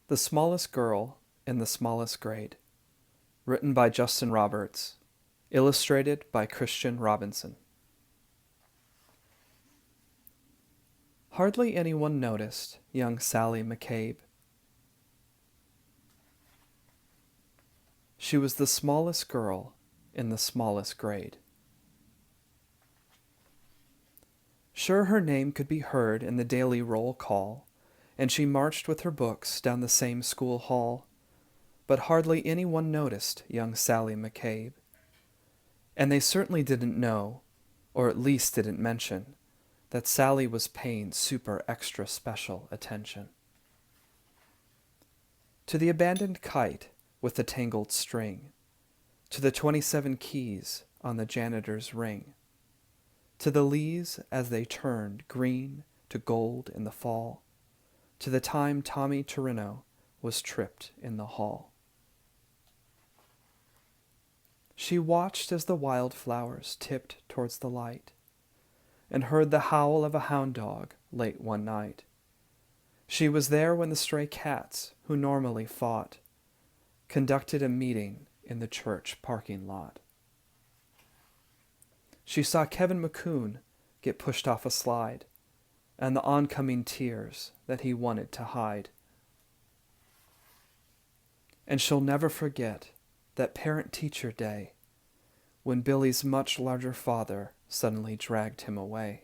The Smallest Girl in the Smallest Grade. Written by Justin Roberts. Illustrated by Christian Robinson. Hardly anyone noticed young Sally McCabe. She was the smallest girl in the smallest grade. Sure, her name could be heard in the daily roll call, and she marched with her books down the same school hall, but hardly anyone noticed young Sally McCabe. And they certainly didn't know, or at least didn't mention, that Sally was paying super extra special attention. To the abandoned kite with the tangled string, to the 27 keys on the janitor's ring, to the leaves as they turned green to gold in the fall, to the time Tommy Torino was tripped in the hall. She watched as the wildflowers tipped towards the light, and heard the howl of a hound dog late one night. She was there when the stray cats, who normally fought, conducted a meeting in the church parking lot. She saw Kevin McCoon get pushed off a slide, and the oncoming tears that he wanted to hide. And she'll never forget that parent-teacher day when Billy's much larger father suddenly dragged him away.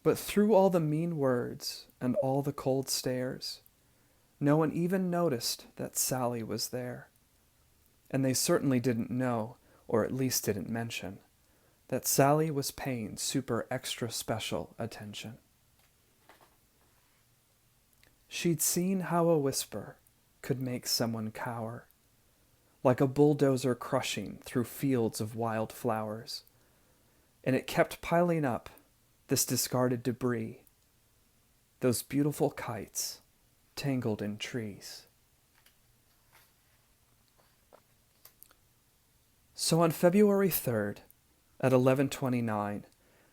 But through all the mean words and all the cold stares, no one even noticed that Sally was there. And they certainly didn't know, or at least didn't mention, that Sally was paying super extra special attention. She'd seen how a whisper could make someone cower, like a bulldozer crushing through fields of wild flowers, and it kept piling up, this discarded debris, those beautiful kites tangled in trees. So on February 3rd, at 11:29,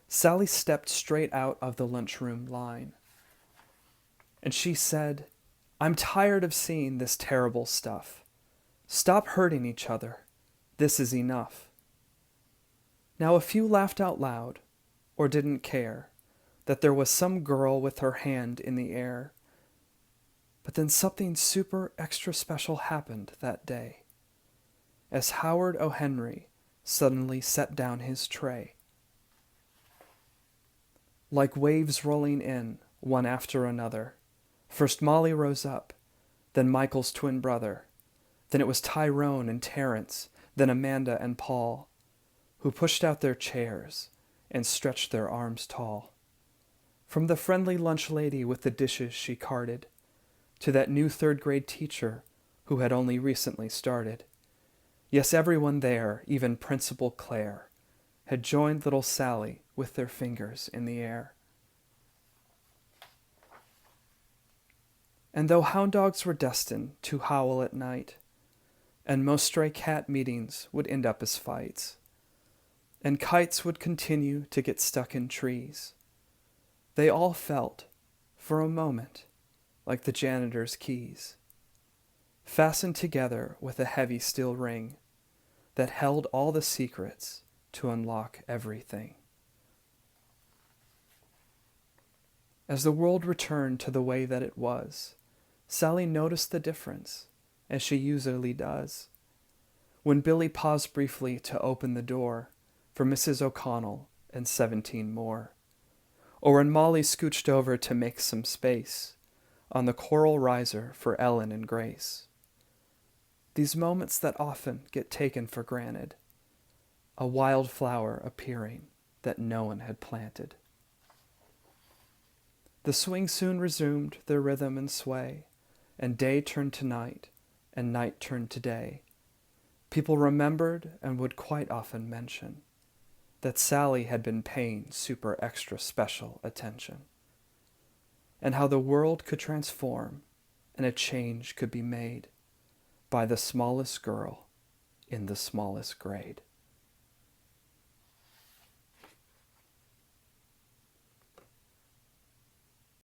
Sally stepped straight out of the lunchroom line, and she said, "I'm tired of seeing this terrible stuff. Stop hurting each other. This is enough." Now a few laughed out loud, or didn't care, that there was some girl with her hand in the air. But then something super extra special happened that day, as Howard O. Henry suddenly set down his tray. Like waves rolling in, one after another, first Molly rose up, then Michael's twin brother, then it was Tyrone and Terrence, then Amanda and Paul, who pushed out their chairs and stretched their arms tall. From the friendly lunch lady with the dishes she carted, to that new third-grade teacher who had only recently started. Yes, everyone there, even Principal Claire, had joined little Sally with their fingers in the air. And though hound dogs were destined to howl at night, and most stray cat meetings would end up as fights, and kites would continue to get stuck in trees, they all felt, for a moment, like the janitor's keys, fastened together with a heavy steel ring that held all the secrets to unlock everything. As the world returned to the way that it was, Sally noticed the difference, as she usually does, when Billy paused briefly to open the door for Mrs. O'Connell and 17 more, or when Molly scooched over to make some space on the coral riser for Ellen and Grace. These moments that often get taken for granted, a wild flower appearing that no one had planted. The swing soon resumed their rhythm and sway, and day turned to night, and night turned to day. People remembered and would quite often mention that Sally had been paying super extra special attention, and how the world could transform and a change could be made by the smallest girl in the smallest grade.